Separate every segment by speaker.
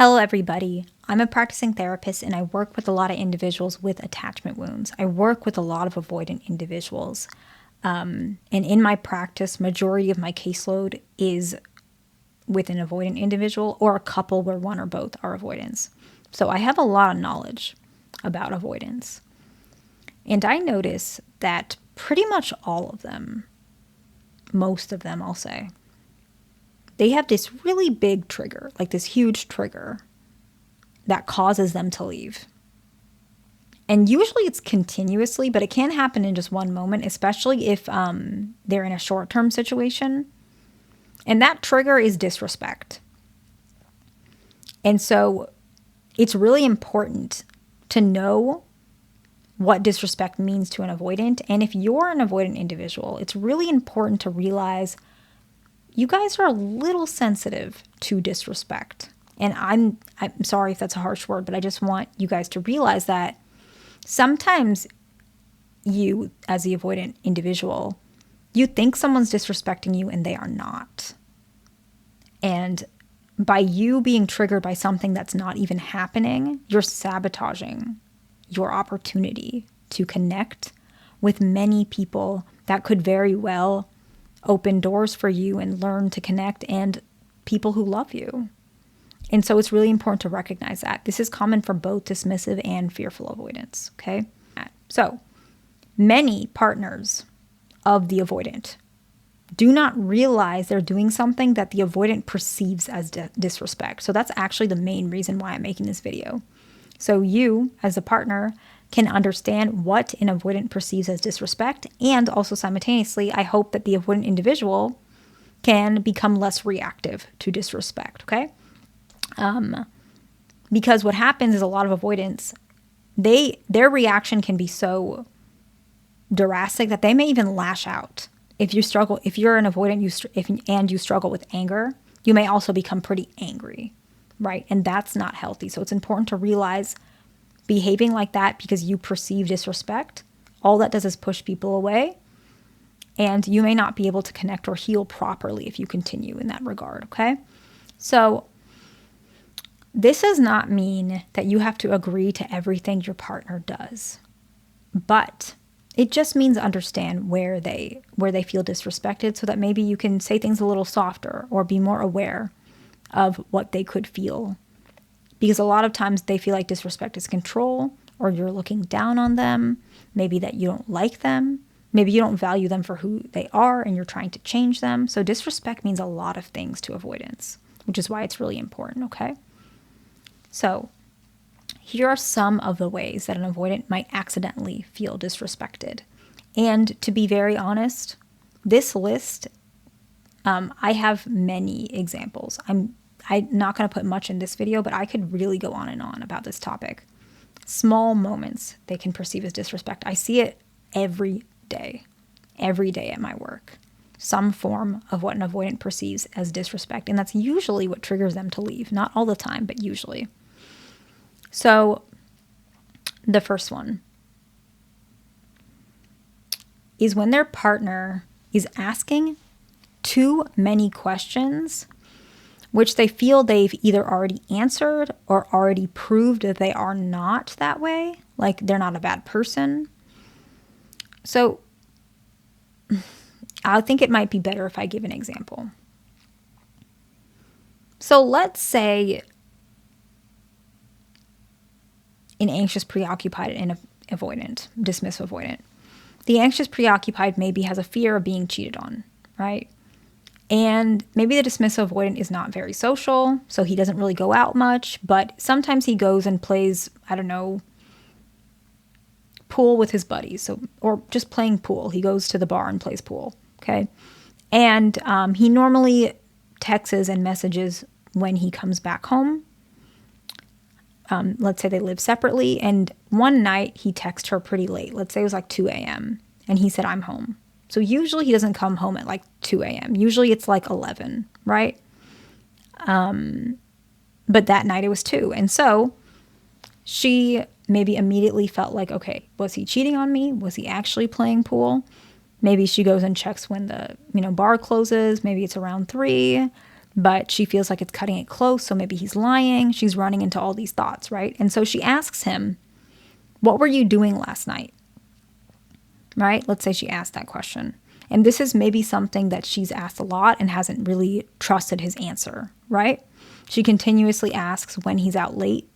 Speaker 1: Hello, everybody. I'm a practicing therapist and I work with a lot of individuals with attachment wounds. I work with a lot of avoidant individuals. And in my practice, majority of my caseload is with an avoidant individual or a couple where one or both are avoidants. So I have a lot of knowledge about avoidance. And I notice that pretty much all of them, most of them, I'll say, they have this really big trigger, like this huge trigger that causes them to leave. And usually it's continuously, but it can happen in just one moment, especially if they're in a short-term situation. And that trigger is disrespect. And so it's really important to know what disrespect means to an avoidant. And if you're an avoidant individual, it's really important to realize you guys are a little sensitive to disrespect. And I'm sorry if that's a harsh word, but I just want you guys to realize that sometimes you, as the avoidant individual, you think someone's disrespecting you and they are not. And by you being triggered by something that's not even happening, you're sabotaging your opportunity to connect with many people that could very well open doors for you and learn to connect, and people who love you. And so it's really important to recognize that. This is common for both dismissive and fearful avoidance, okay? So many partners of the avoidant do not realize they're doing something that the avoidant perceives as disrespect. So that's actually the main reason why I'm making this video. So you, as a partner, can understand what an avoidant perceives as disrespect, and also simultaneously, I hope that the avoidant individual can become less reactive to disrespect, okay? Because what happens is a lot of avoidants, their reaction can be so drastic that they may even lash out. If you're an avoidant and you struggle with anger, you may also become pretty angry, right? And that's not healthy. So it's important to realize behaving like that because you perceive disrespect, all that does is push people away, and you may not be able to connect or heal properly if you continue in that regard, okay? So this does not mean that you have to agree to everything your partner does, but it just means understand where they feel disrespected so that maybe you can say things a little softer or be more aware of what they could feel. Because a lot of times they feel like disrespect is control, or you're looking down on them, maybe that you don't like them, maybe you don't value them for who they are and you're trying to change them. So disrespect means a lot of things to avoidance, which is why it's really important, okay? So here are some of the ways that an avoidant might accidentally feel disrespected. And to be very honest, this list, I have many examples. I'm not going to put much in this video, but I could really go on and on about this topic. Small moments they can perceive as disrespect. I see it every day at my work. Some form of what an avoidant perceives as disrespect. And that's usually what triggers them to leave. Not all the time, but usually. So the first one is when their partner is asking too many questions, which they feel they've either already answered or already proved that they are not that way, like they're not a bad person. So I think it might be better if I give an example. So let's say an anxious, preoccupied, and avoidant, dismissive avoidant. The anxious, preoccupied maybe has a fear of being cheated on, right? And maybe the dismissive avoidant is not very social, so he doesn't really go out much, but sometimes he goes and plays, I don't know, pool with his buddies, or just playing pool. He goes to the bar and plays pool, okay? And he normally texts and messages when he comes back home. Let's say they live separately, and one night he texted her pretty late. Let's say it was like 2 a.m., and he said, "I'm home." So usually he doesn't come home at like 2 a.m. Usually it's like 11, right? But that night it was 2. And so she maybe immediately felt like, okay, was he cheating on me? Was he actually playing pool? Maybe she goes and checks when the bar closes. Maybe it's around 3. but she feels like it's cutting it close. So maybe he's lying. She's running into all these thoughts, right? And so she asks him, what were you doing last night? Right? Let's say she asked that question. And this is maybe something that she's asked a lot and hasn't really trusted his answer, right? She continuously asks when he's out late.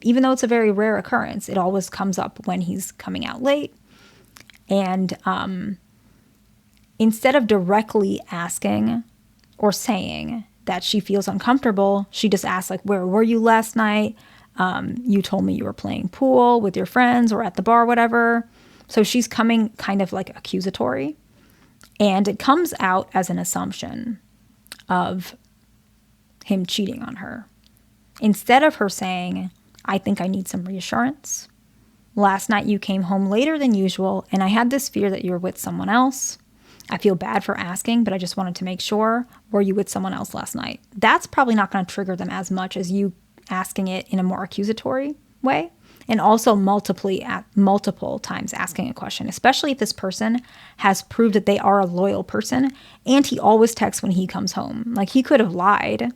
Speaker 1: Even though it's a very rare occurrence, it always comes up when he's coming out late. And instead of directly asking or saying that she feels uncomfortable, she just asks, like, where were you last night? You told me you were playing pool with your friends or at the bar, whatever. So she's coming kind of like accusatory. And it comes out as an assumption of him cheating on her. Instead of her saying, I think I need some reassurance. Last night you came home later than usual, and I had this fear that you were with someone else. I feel bad for asking, but I just wanted to make sure. Were you with someone else last night? That's probably not going to trigger them as much as you asking it in a more accusatory way. And also multiple times asking a question, especially if this person has proved that they are a loyal person and he always texts when he comes home. Like, he could have lied,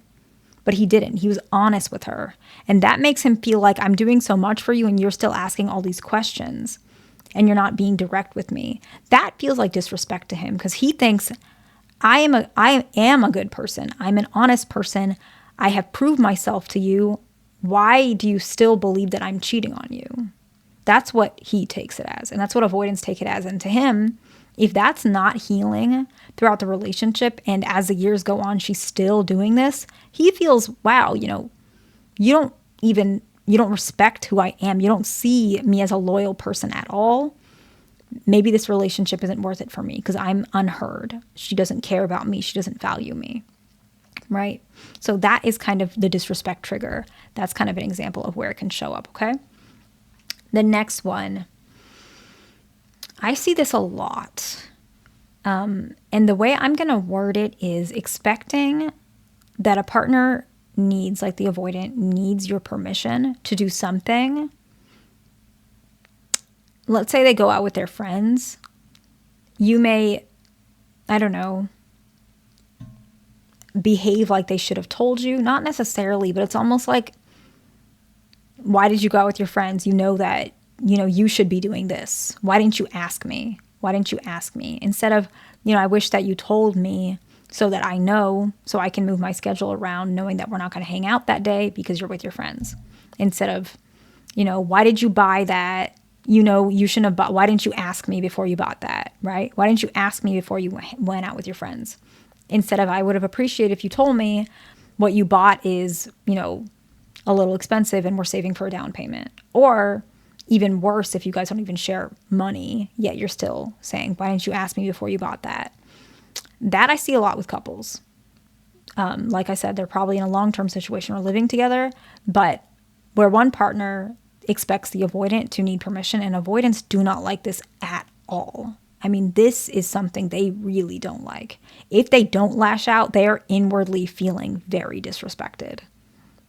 Speaker 1: but he didn't. He was honest with her. And that makes him feel like, I'm doing so much for you and you're still asking all these questions and you're not being direct with me. That feels like disrespect to him because he thinks, I am a good person. I'm an honest person. I have proved myself to you. Why do you still believe that I'm cheating on you? That's what he takes it as. And that's what avoidants take it as. And to him, if that's not healing throughout the relationship, and as the years go on, she's still doing this, he feels, wow, you don't respect who I am. You don't see me as a loyal person at all. Maybe this relationship isn't worth it for me because I'm unheard. She doesn't care about me. She doesn't value me. Right? So that is kind of the disrespect trigger. That's kind of an example of where it can show up, okay? The next one, I see this a lot. And the way I'm going to word it is expecting that a partner needs, like the avoidant, needs your permission to do something. Let's say they go out with their friends. You may, I don't know, behave like they should have told you. Not necessarily, but it's almost like, why did you go out with your friends? You know that, you should be doing this. Why didn't you ask me? Why didn't you ask me? Instead of, I wish that you told me so that I know, so I can move my schedule around knowing that we're not going to hang out that day because you're with your friends. Instead of, why did you buy that? You shouldn't have bought, why didn't you ask me before you bought that, right? Why didn't you ask me before you went out with your friends? Instead of, I would have appreciated if you told me what you bought is, a little expensive and we're saving for a down payment. Or even worse, if you guys don't even share money, yet you're still saying, why didn't you ask me before you bought that? That I see a lot with couples. Like I said, they're probably in a long-term situation or living together, but where one partner expects the avoidant to need permission, and avoidants do not like this at all. I mean, this is something they really don't like. If they don't lash out, they are inwardly feeling very disrespected.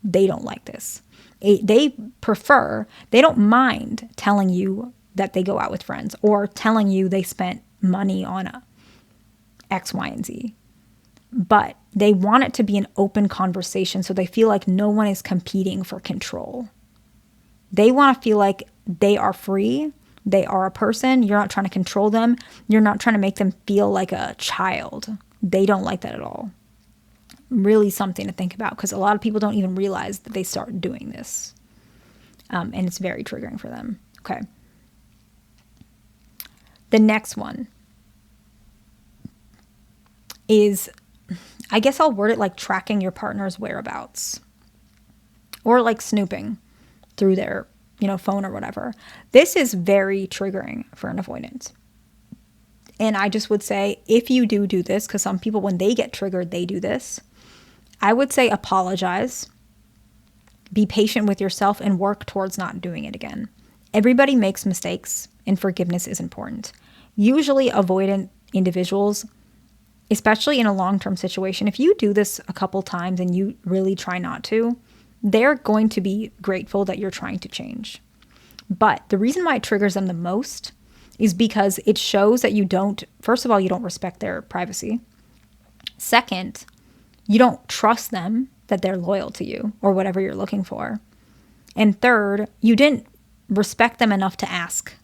Speaker 1: They don't like this. They don't mind telling you that they go out with friends or telling you they spent money on X, Y, and Z. But they want it to be an open conversation so they feel like no one is competing for control. They want to feel like they are free. They are a person. You're not trying to control them. You're not trying to make them feel like a child. They don't like that at all. Really something to think about because a lot of people don't even realize that they start doing this. And it's very triggering for them. Okay. The next one is, I guess I'll word it like tracking your partner's whereabouts or like snooping through their, phone or whatever. This is very triggering for an avoidant. And I just would say, if you do this, because some people, when they get triggered, they do this, I would say apologize, be patient with yourself, and work towards not doing it again. Everybody makes mistakes, and forgiveness is important. Usually avoidant individuals, especially in a long-term situation, if you do this a couple times and you really try not to, they're going to be grateful that you're trying to change. But the reason why it triggers them the most is because it shows that first of all, you don't respect their privacy. Second, You don't trust them that they're loyal to you or whatever you're looking for. And third, you didn't respect them enough to ask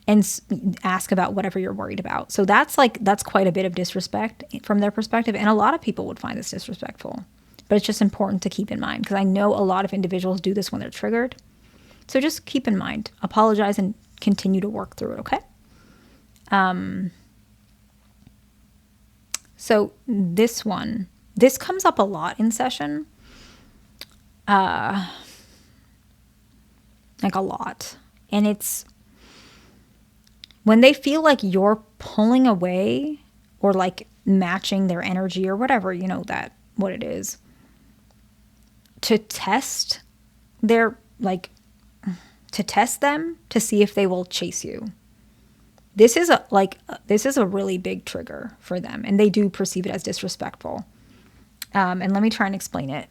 Speaker 1: about whatever you're worried about. So that's quite a bit of disrespect from their perspective. And a lot of people would find this disrespectful, but it's just important to keep in mind, because I know a lot of individuals do this when they're triggered. So just keep in mind, apologize and continue to work through it. Okay. So this comes up a lot in session. Like a lot. And it's when they feel like you're pulling away or like matching their energy or whatever, you know, what it is, to test them to see if they will chase you. This is a really big trigger for them, and they do perceive it as disrespectful. And let me try and explain it.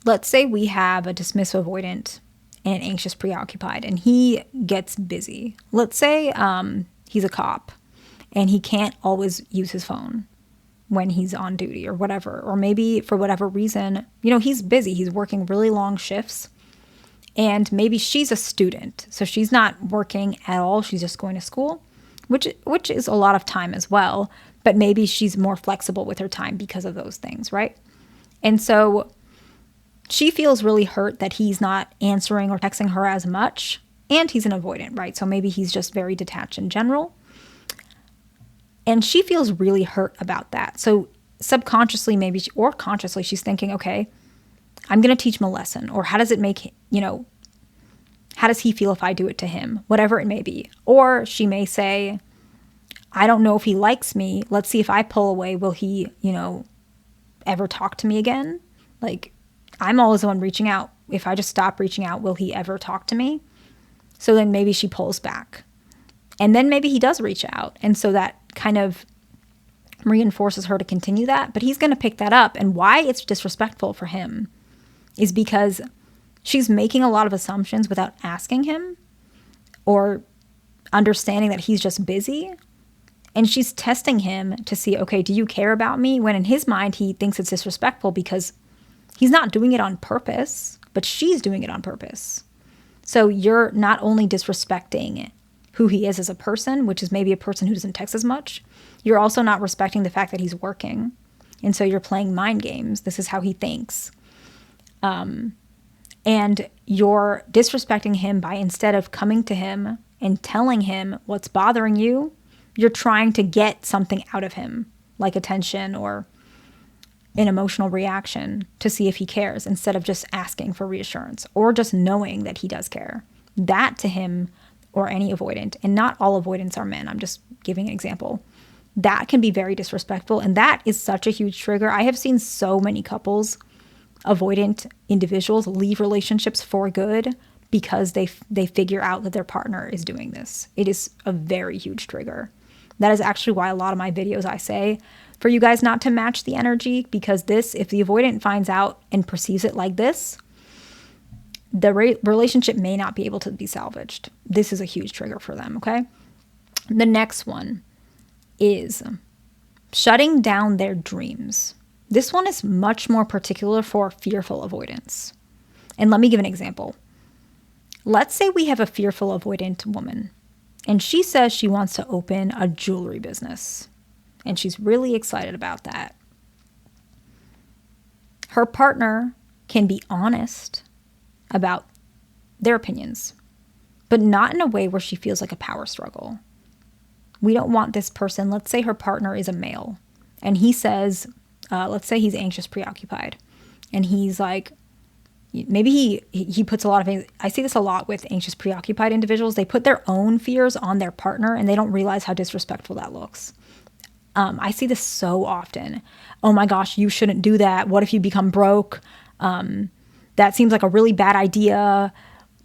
Speaker 1: Let's say we have a dismissive avoidant and anxious preoccupied, and he gets busy. Let's say he's a cop, and he can't always use his phone when he's on duty or whatever. Or maybe for whatever reason, you know, he's busy. He's working really long shifts. And maybe she's a student, so she's not working at all. She's just going to school, which is a lot of time as well. But maybe she's more flexible with her time because of those things, right? And so she feels really hurt that he's not answering or texting her as much, and he's an avoidant, right? So maybe he's just very detached in general. And she feels really hurt about that. So subconsciously, maybe, or consciously, she's thinking, okay, I'm going to teach him a lesson. Or how does it make, you know, how does he feel if I do it to him? Whatever it may be. Or she may say, I don't know if he likes me. Let's see if I pull away. Will he, you know, ever talk to me again? Like, I'm always the one reaching out. If I just stop reaching out, will he ever talk to me? So then maybe she pulls back. And then maybe he does reach out. And so that kind of reinforces her to continue that. But he's going to pick that up. And why it's disrespectful for him is because she's making a lot of assumptions without asking him or understanding that he's just busy. And she's testing him to see, okay, do you care about me? When in his mind, he thinks it's disrespectful because he's not doing it on purpose, but she's doing it on purpose. So you're not only disrespecting who he is as a person, which is maybe a person who doesn't text as much, you're also not respecting the fact that he's working. And so you're playing mind games. This is how he thinks. And you're disrespecting him by, instead of coming to him and telling him what's bothering you, you're trying to get something out of him, like attention or an emotional reaction to see if he cares, instead of just asking for reassurance or just knowing that he does care. That to him, or any avoidant, and not all avoidants are men, I'm just giving an example, that can be very disrespectful. And that is such a huge trigger. I have seen so many couples, avoidant individuals, leave relationships for good because they figure out that their partner is doing this. It is a very huge trigger. That is actually why a lot of my videos I say for you guys not to match the energy, because this, if the avoidant finds out and perceives it like this, the relationship may not be able to be salvaged. This is a huge trigger for them, okay? The next one is shutting down their dreams. This one is much more particular for fearful avoidance. And let me give an example. Let's say we have a fearful avoidant woman, and she says she wants to open a jewelry business, and she's really excited about that. Her partner can be honest about their opinions, but not in a way where she feels like a power struggle. We don't want this person, let's say her partner is a male, and he says, let's say he's anxious preoccupied, and he's like, maybe he puts a lot of, I see this a lot with anxious preoccupied individuals, they put their own fears on their partner and they don't realize how disrespectful that looks. I see this so often. Oh my gosh, you shouldn't do that. What if you become broke? That seems like a really bad idea.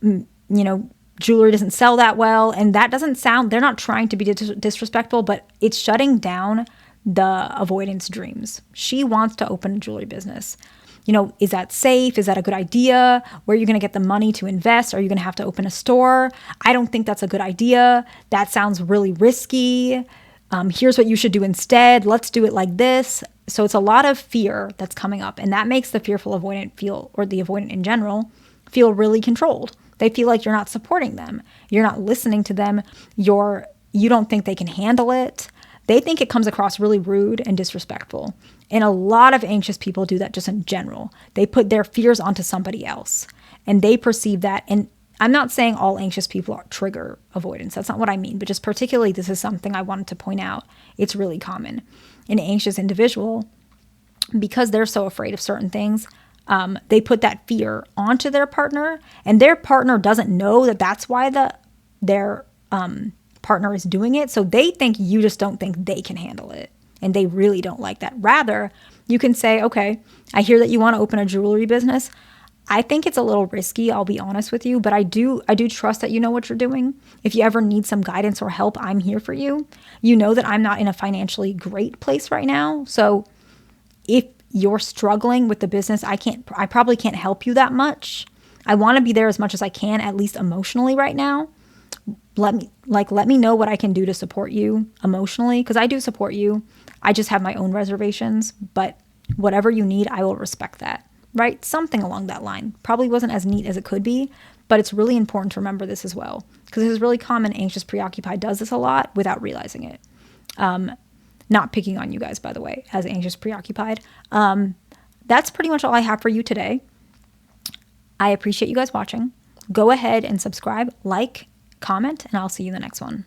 Speaker 1: You know, jewelry doesn't sell that well. And that doesn't sound, they're not trying to be disrespectful, but it's shutting down the avoidance dreams. She wants to open a jewelry business. You know, is that safe? Is that a good idea? Where are you going to get the money to invest? Are you going to have to open a store? I don't think that's a good idea. That sounds really risky. Here's what you should do instead. Let's do it like this. So it's a lot of fear that's coming up. And that makes the fearful avoidant feel, or the avoidant in general, feel really controlled. They feel like you're not supporting them. You're not listening to them. You don't think they can handle it. They think it comes across really rude and disrespectful. And a lot of anxious people do that just in general. They put their fears onto somebody else and they perceive that. And I'm not saying all anxious people trigger avoidance. That's not what I mean. But just particularly, this is something I wanted to point out. It's really common. An anxious individual, because they're so afraid of certain things, they put that fear onto their partner, and their partner doesn't know that that's why their partner is doing it. So they think you just don't think they can handle it, and they really don't like that. Rather, you can say, okay, I hear that you want to open a jewelry business. I think it's a little risky, I'll be honest with you, but I do trust that you know what you're doing. If you ever need some guidance or help, I'm here for you. You know that I'm not in a financially great place right now. So if you're struggling with the business, I probably can't help you that much. I want to be there as much as I can, at least emotionally right now. Let me know what I can do to support you emotionally, because I do support you. I just have my own reservations, but whatever you need, I will respect that. Right? Something along that line. Probably wasn't as neat as it could be, but it's really important to remember this as well, because this is really common. Anxious preoccupied does this a lot without realizing it. Not picking on you guys, by the way, as anxious preoccupied. That's pretty much all I have for you today. I appreciate you guys watching. Go ahead and subscribe, like, comment, and I'll see you in the next one.